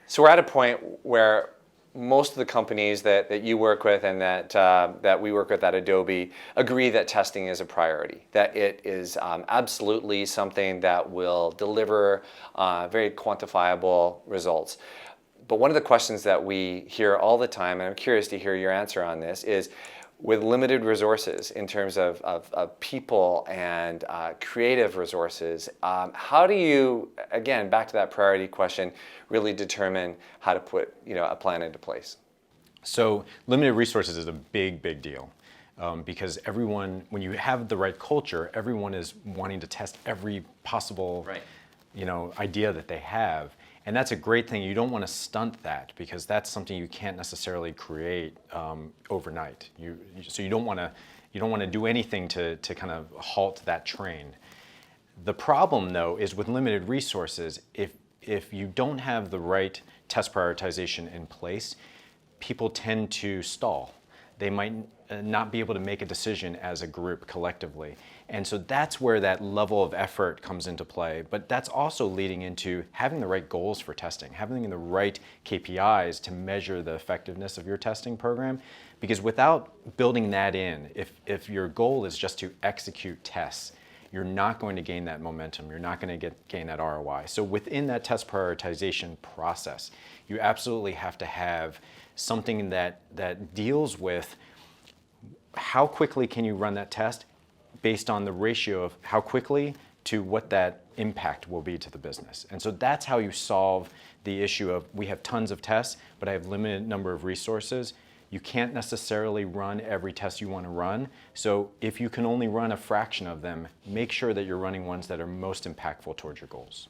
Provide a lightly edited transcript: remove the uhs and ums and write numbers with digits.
So we're at a point where most of the companies that you work with and that we work with at Adobe agree that testing is a priority, that it is absolutely something that will deliver very quantifiable results. But one of the questions that we hear all the time, and I'm curious to hear your answer on this, is with limited resources in terms of people and creative resources, how do you, again, back to that priority question, really determine how to put a plan into place? So limited resources is a big, big deal. Because everyone, when you have the right culture, everyone is wanting to test every possible idea that they have. And that's a great thing. You don't want to stunt that because that's something you can't necessarily create overnight. So you don't want to do anything to kind of halt that train. The problem, though, is with limited resources, if you don't have the right test prioritization in place, people tend to stall. They might not be able to make a decision as a group collectively. And so that's where that level of effort comes into play. But that's also leading into having the right goals for testing, having the right KPIs to measure the effectiveness of your testing program. Because without building that in, if your goal is just to execute tests, you're not going to gain that momentum. You're not going to gain that ROI. So within that test prioritization process, you absolutely have to have something that deals with how quickly can you run that test based on the ratio of how quickly to what that impact will be to the business. And so that's how you solve the issue of we have tons of tests, but I have limited number of resources. You can't necessarily run every test you want to run. So if you can only run a fraction of them, make sure that you're running ones that are most impactful towards your goals.